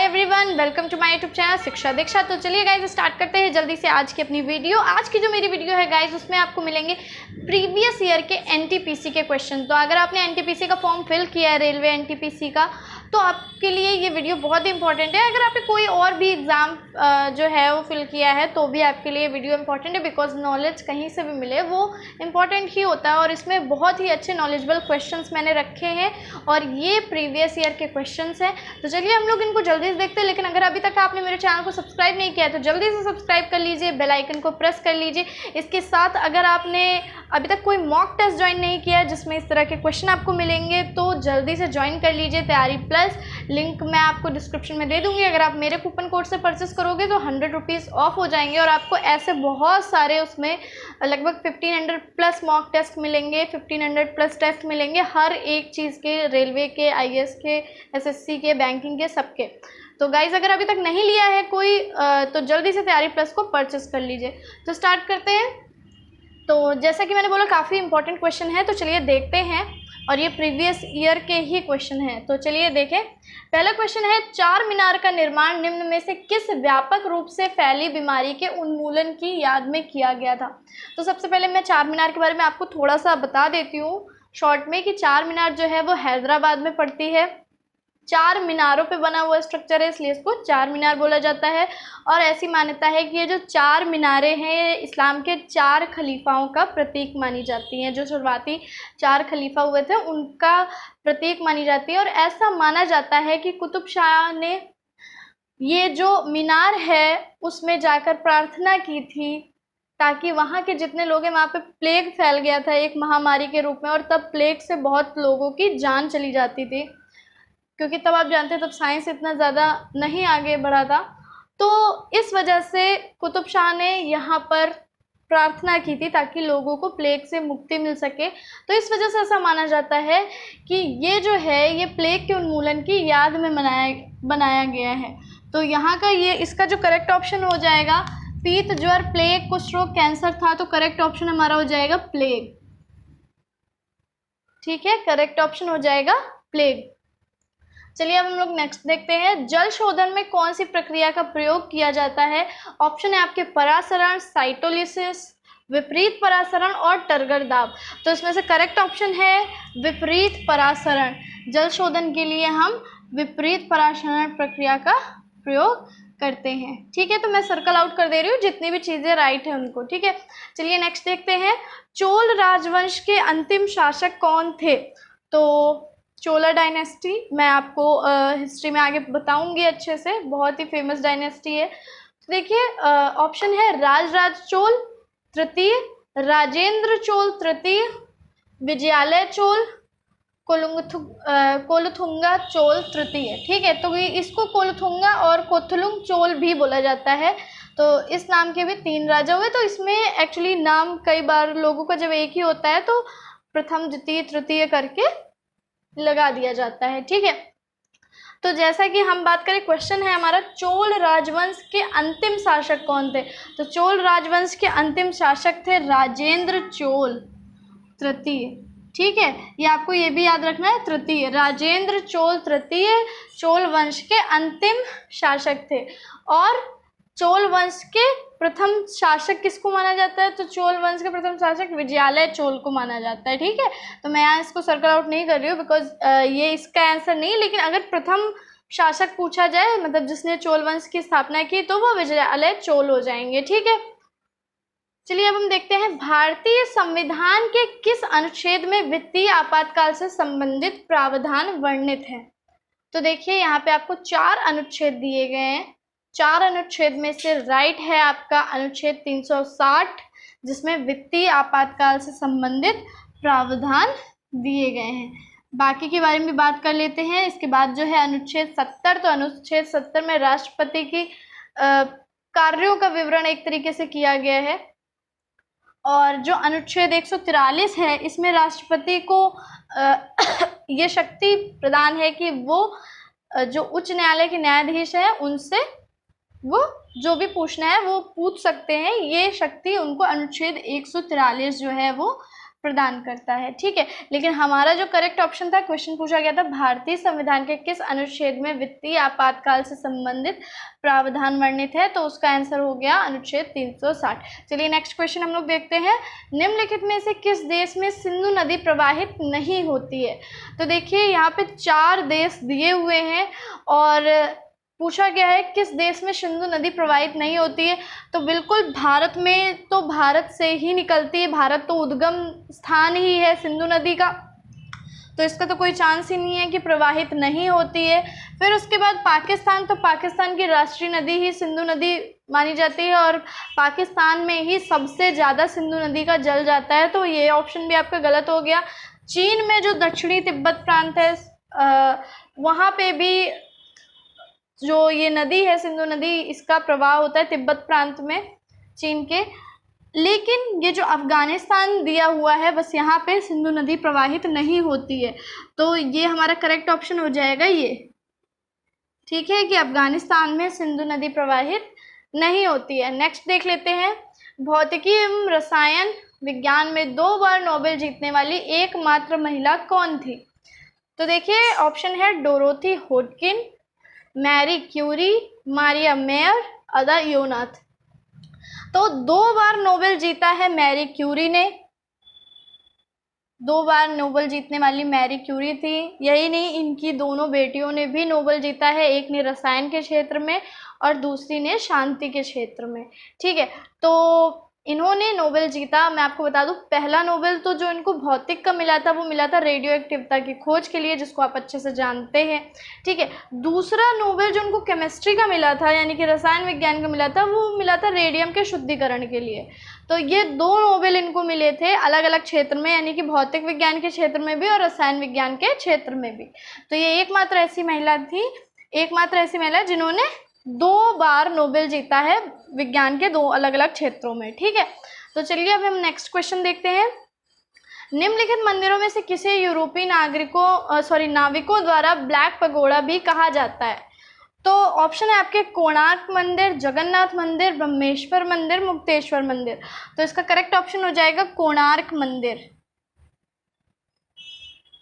Everyone, welcome to my YouTube channel Shiksha Diksha. तो चलिए guys start करते हैं जल्दी से आज की अपनी वीडियो। आज की जो मेरी वीडियो है गाइज उसमें आपको मिलेंगे प्रीवियस ईयर के एनटीपीसी के क्वेश्चन। तो अगर आपने एनटीपीसी का फॉर्म फिल किया है रेलवे एनटीपीसी का, तो आपके लिए ये वीडियो बहुत ही इंपॉर्टेंट है। अगर आपने कोई और भी एग्ज़ाम जो है वो फिल किया है तो भी आपके लिए वीडियो इंपॉर्टेंट है, बिकॉज नॉलेज कहीं से भी मिले वो इम्पॉर्टेंट ही होता है। और इसमें बहुत ही अच्छे नॉलेजेबल क्वेश्चंस मैंने रखे हैं और ये प्रीवियस ईयर के क्वेश्चंस हैं। तो चलिए हम लोग इनको जल्दी से देखते हैं। लेकिन अगर अभी तक आपने मेरे चैनल को सब्सक्राइब नहीं किया है तो जल्दी से सब्सक्राइब कर लीजिए, बेल आइकन को प्रेस कर लीजिए। इसके साथ अगर आपने अभी तक कोई मॉक टेस्ट ज्वाइन नहीं किया है जिसमें इस तरह के क्वेश्चन आपको मिलेंगे तो जल्दी से ज्वाइन कर लीजिए। तैयारी प्लस लिंक मैं आपको डिस्क्रिप्शन में दे दूंगी। अगर आप मेरे कूपन कोड से परचेस करोगे तो 100 रुपीज़ ऑफ हो जाएंगे और आपको ऐसे बहुत सारे उसमें लगभग 1500 प्लस मॉक टेस्ट मिलेंगे, 1500 प्लस टेस्ट मिलेंगे हर एक चीज़ के, रेलवे के, आईएएस के, एसएससी के, बैंकिंग के, सबके। तो गाइज अगर अभी तक नहीं लिया है कोई तो जल्दी से तैयारी प्लस को परचेस कर लीजिए। तो स्टार्ट करते हैं। तो जैसा कि मैंने बोला काफ़ी इंपॉर्टेंट क्वेश्चन है, तो चलिए देखते हैं। और ये प्रीवियस ईयर के ही क्वेश्चन हैं, तो चलिए देखें। पहला क्वेश्चन है, चार मीनार का निर्माण निम्न में से किस व्यापक रूप से फैली बीमारी के उन्मूलन की याद में किया गया था। तो सबसे पहले मैं चार मीनार के बारे में आपको थोड़ा सा बता देती हूँ शॉर्ट में कि चार मीनार जो है वो हैदराबाद में पड़ती है। चार मीनारों पे बना हुआ स्ट्रक्चर है इसलिए इसको चार मीनार बोला जाता है। और ऐसी मान्यता है कि ये जो चार मीनारें हैं ये इस्लाम के चार खलीफाओं का प्रतीक मानी जाती हैं। जो शुरुआती चार खलीफा हुए थे उनका प्रतीक मानी जाती है। और ऐसा माना जाता है कि कुतुब शाह ने ये जो मीनार है उसमें जाकर प्रार्थना की थी ताकि वहाँ के जितने लोग हैं, वहाँ पे प्लेग फैल गया था एक महामारी के रूप में, और तब प्लेग से बहुत लोगों की जान चली जाती थी क्योंकि तब आप जानते हैं तब साइंस इतना ज़्यादा नहीं आगे बढ़ा था। तो इस वजह से कुतुब शाह ने यहाँ पर प्रार्थना की थी ताकि लोगों को प्लेग से मुक्ति मिल सके। तो इस वजह से ऐसा माना जाता है कि ये जो है ये प्लेग के उन्मूलन की याद में बनाया गया है। तो यहाँ का ये इसका जो करेक्ट ऑप्शन हो जाएगा, पीत ज्वर, प्लेग, कुष्ठ रोग, कैंसर था, तो करेक्ट ऑप्शन हमारा हो जाएगा प्लेग। ठीक है, करेक्ट ऑप्शन हो जाएगा प्लेग। चलिए अब हम लोग नेक्स्ट देखते हैं। जल शोधन में कौन सी प्रक्रिया का प्रयोग किया जाता है। ऑप्शन है आपके परासरण, साइटोलिसिस, विपरीत परासरण और टर्गर दाब। तो इसमें से करेक्ट ऑप्शन है विपरीत परासरण। जल शोधन के लिए हम विपरीत परासरण प्रक्रिया का प्रयोग करते हैं। ठीक है, तो मैं सर्कल आउट कर दे रही हूँ जितनी भी चीज़ें राइट है उनको। ठीक है, चलिए नेक्स्ट देखते हैं। चोल राजवंश के अंतिम शासक कौन थे। तो चोला डायनेस्टी मैं आपको हिस्ट्री में आगे बताऊंगी अच्छे से, बहुत ही फेमस डायनेस्टी है। तो देखिए ऑप्शन है राजराज चोल तृतीय, राजेंद्र चोल तृतीय, विजयालय चोल, कोलुथुंगा चोल तृतीय। ठीक है, तो इसको कोलुथुंगा और कोथुलुंग चोल भी बोला जाता है। तो इस नाम के भी तीन राजा हुए। तो इसमें एक्चुअली नाम कई बार लोगों का जब एक ही होता है तो प्रथम, द्वितीय, तृतीय करके लगा दिया जाता है। ठीक है, तो जैसा कि हम बात करें, क्वेश्चन है हमारा चोल राजवंश के अंतिम शासक कौन थे। तो चोल राजवंश के अंतिम शासक थे राजेंद्र चोल तृतीय। ठीक है, ये आपको ये भी याद रखना है, तृतीय, राजेंद्र चोल तृतीय चोल वंश के अंतिम शासक थे। और चोल वंश के प्रथम शासक किसको माना जाता है। तो चोल वंश के प्रथम शासक विजयालय चोल को माना जाता है। ठीक है, तो मैं यहाँ इसको सर्कल आउट नहीं कर रही हूँ बिकॉज ये इसका आंसर नहीं, लेकिन अगर प्रथम शासक पूछा जाए, मतलब जिसने चोल वंश की स्थापना की, तो वो विजयालय चोल हो जाएंगे। ठीक है, चलिए अब हम देखते हैं भारतीय संविधान के किस अनुच्छेद में वित्तीय आपातकाल से संबंधित प्रावधान वर्णित है। तो देखिए यहाँ पे आपको चार अनुच्छेद दिए गए हैं। चार अनुच्छेद में से राइट है आपका अनुच्छेद 360 जिसमें वित्तीय आपातकाल से संबंधित प्रावधान दिए गए हैं। बाकी के बारे में बात कर लेते हैं इसके बाद। जो है अनुच्छेद 70, तो अनुच्छेद 70 में राष्ट्रपति की कार्यों का विवरण एक तरीके से किया गया है। और जो अनुच्छेद 143 है इसमें राष्ट्रपति को ये शक्ति प्रदान है कि वो जो उच्च न्यायालय के न्यायाधीश हैं उनसे वो जो भी पूछना है वो पूछ सकते हैं। ये शक्ति उनको अनुच्छेद 143 जो है वो प्रदान करता है। ठीक है, लेकिन हमारा जो करेक्ट ऑप्शन था, क्वेश्चन पूछा गया था भारतीय संविधान के किस अनुच्छेद में वित्तीय आपातकाल से संबंधित प्रावधान वर्णित है, तो उसका आंसर हो गया अनुच्छेद 360। चलिए नेक्स्ट क्वेश्चन हम लोग देखते हैं, निम्नलिखित में से किस देश में सिंधु नदी प्रवाहित नहीं होती है। तो देखिए यहाँ पे 4 देश दिए हुए हैं और पूछा गया है किस देश में सिंधु नदी प्रवाहित नहीं होती है। तो बिल्कुल भारत में, तो भारत से ही निकलती है, भारत तो उद्गम स्थान ही है सिंधु नदी का, तो इसका तो कोई चांस ही नहीं है कि प्रवाहित नहीं होती है। फिर उसके बाद पाकिस्तान, तो पाकिस्तान की राष्ट्रीय नदी ही सिंधु नदी मानी जाती है और पाकिस्तान में ही सबसे ज़्यादा सिंधु नदी का जल जाता है, तो ये ऑप्शन भी आपका गलत हो गया। चीन में जो दक्षिणी तिब्बत प्रांत है वहाँ पे भी जो ये नदी है सिंधु नदी, इसका प्रवाह होता है तिब्बत प्रांत में चीन के। लेकिन ये जो अफ़गानिस्तान दिया हुआ है, बस यहाँ पे सिंधु नदी प्रवाहित नहीं होती है, तो ये हमारा करेक्ट ऑप्शन हो जाएगा ये। ठीक है, कि अफ़गानिस्तान में सिंधु नदी प्रवाहित नहीं होती है। नेक्स्ट देख लेते हैं, भौतिकी एवं रसायन विज्ञान में 2 बार नोबेल जीतने वाली एकमात्र महिला कौन थी। तो देखिए ऑप्शन है Dorothy Hodgkin, Marie Curie, Maria Mayer, Ada Yonath. तो 2 बार नोबेल जीता है मैरी क्यूरी ने, 2 बार नोबेल जीतने वाली मैरी क्यूरी थी। यही नहीं, इनकी दोनों बेटियों ने भी नोबेल जीता है, एक ने रसायन के क्षेत्र में और दूसरी ने शांति के क्षेत्र में। ठीक है, तो इन्होंने नोबेल जीता। मैं आपको बता दूं, पहला नोबेल तो जो इनको भौतिक का मिला था वो मिला था रेडियो एक्टिविटी की खोज के लिए, जिसको आप अच्छे से जानते हैं। ठीक है, दूसरा नोबेल जो उनको केमिस्ट्री का मिला था, यानी कि रसायन विज्ञान का मिला था, वो मिला था रेडियम के शुद्धिकरण के लिए। तो ये 2 नोबेल इनको मिले थे अलग अलग क्षेत्र में, यानी कि भौतिक विज्ञान के क्षेत्र में भी और रसायन विज्ञान के क्षेत्र में भी। तो ये एकमात्र ऐसी महिला थी, एकमात्र ऐसी महिला जिन्होंने 2 बार नोबेल जीता है विज्ञान के 2 अलग अलग क्षेत्रों में। ठीक है, तो चलिए अब हम नेक्स्ट क्वेश्चन देखते हैं, निम्नलिखित मंदिरों में से किसे यूरोपीय नाविकों द्वारा ब्लैक पगोड़ा भी कहा जाता है। तो ऑप्शन है आपके कोणार्क मंदिर, जगन्नाथ मंदिर, ब्रह्मेश्वर मंदिर, मुक्तेश्वर मंदिर। तो इसका करेक्ट ऑप्शन हो जाएगा कोणार्क मंदिर।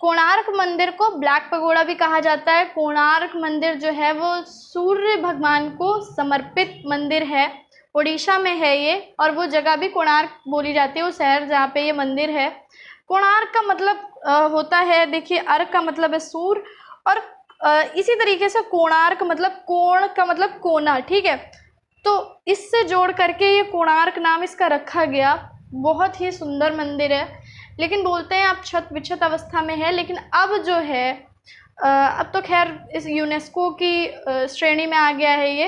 कोणार्क मंदिर को ब्लैक पगोड़ा भी कहा जाता है। कोणार्क मंदिर जो है वो सूर्य भगवान को समर्पित मंदिर है, उड़ीसा में है ये, और वो जगह भी कोणार्क बोली जाती है, वो शहर जहाँ पे ये मंदिर है। कोणार्क का मतलब होता है, देखिए अर्क का मतलब है सूर्य, और इसी तरीके से कोणार्क मतलब कोण का मतलब कोना। ठीक है, तो इससे जोड़ करके ये कोणार्क नाम इसका रखा गया। बहुत ही सुंदर मंदिर है, लेकिन बोलते हैं अब छत विक्षत अवस्था में है, लेकिन अब जो है अब तो खैर इस यूनेस्को की श्रेणी में आ गया है ये,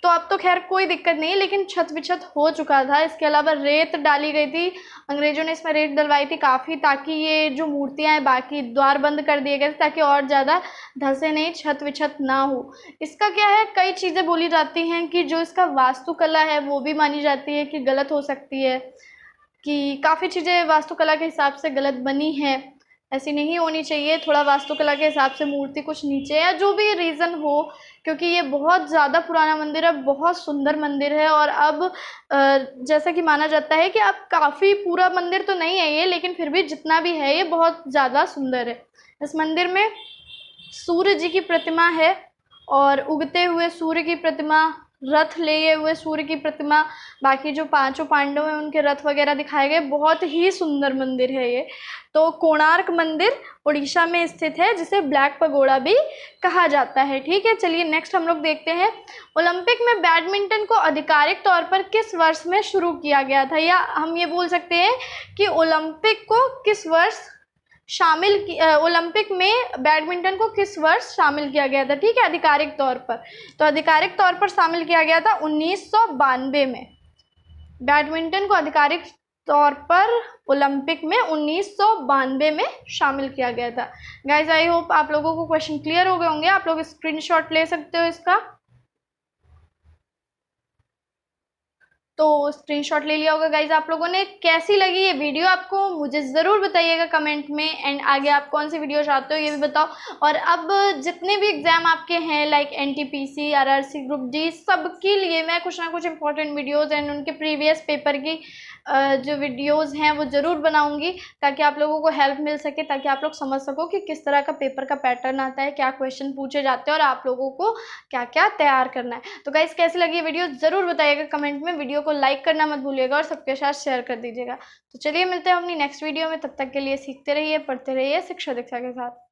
तो अब तो खैर कोई दिक्कत नहीं, लेकिन छत विक्षत हो चुका था। इसके अलावा रेत डाली गई थी, अंग्रेजों ने इसमें रेत डलवाई थी काफ़ी, ताकि ये जो मूर्तियाँ हैं बाकी द्वार बंद कर दिए गए थे ताकि और ज़्यादा धंसे नहीं, छत विक्षत ना हो। इसका क्या है, कई चीज़ें बोली जाती हैं कि जो इसका वास्तुकला है वो भी मानी जाती है कि गलत हो सकती है, कि काफ़ी चीज़ें वास्तुकला के हिसाब से गलत बनी हैं, ऐसी नहीं होनी चाहिए। थोड़ा वास्तुकला के हिसाब से मूर्ति कुछ नीचे या जो भी रीज़न हो, क्योंकि ये बहुत ज़्यादा पुराना मंदिर है, बहुत सुंदर मंदिर है। और अब जैसा कि माना जाता है कि अब काफ़ी पूरा मंदिर तो नहीं है ये, लेकिन फिर भी जितना भी है ये बहुत ज़्यादा सुंदर है। इस मंदिर में सूर्य जी की प्रतिमा है और उगते हुए सूर्य की प्रतिमा, रथ लिए हुए सूर्य की प्रतिमा, बाकी जो 5 पांडव हैं उनके रथ वगैरह दिखाए गए। बहुत ही सुंदर मंदिर है ये। तो कोणार्क मंदिर उड़ीसा में स्थित है, जिसे ब्लैक पगोड़ा भी कहा जाता है। ठीक है, चलिए नेक्स्ट हम लोग देखते हैं, ओलंपिक में बैडमिंटन को आधिकारिक तौर पर किस वर्ष में शुरू किया गया था, या हम ये बोल सकते हैं कि ओलंपिक को किस वर्ष ओलंपिक में बैडमिंटन को किस वर्ष शामिल किया गया था। ठीक है, आधिकारिक तौर पर, तो आधिकारिक तौर पर शामिल किया गया था 1992 में। बैडमिंटन को आधिकारिक तौर पर ओलंपिक में 1992 में शामिल किया गया था। गाइज आई होप आप लोगों को क्वेश्चन क्लियर हो गए होंगे। आप लोग स्क्रीनशॉट ले सकते हो इसका। तो स्क्रीनशॉट ले लिया होगा गाइज आप लोगों ने। कैसी लगी ये वीडियो आपको मुझे ज़रूर बताइएगा कमेंट में, एंड आगे आप कौन सी वीडियो चाहते हो ये भी बताओ। और अब जितने भी एग्ज़ाम आपके हैं like NTPC, RRC, group D, सबके लिए मैं कुछ ना कुछ इंपॉर्टेंट वीडियोज़ एंड उनके प्रीवियस पेपर की जो वीडियोज़ हैं वो ज़रूर बनाऊंगी, ताकि आप लोगों को हेल्प मिल सके, ताकि आप लोग समझ सको कि किस तरह का पेपर का पैटर्न आता है, क्या क्वेश्चन पूछे जाते हैं और आप लोगों को क्या क्या तैयार करना है। तो गाइस कैसी लगी ये वीडियो ज़रूर बताइएगा कमेंट में, वीडियो को लाइक करना मत भूलिएगा और सबके साथ शेयर कर दीजिएगा। तो चलिए मिलते हैं अपनी नेक्स्ट वीडियो में, तब तक के लिए सीखते रहिए, पढ़ते रहिए शिक्षा दीक्षा के साथ।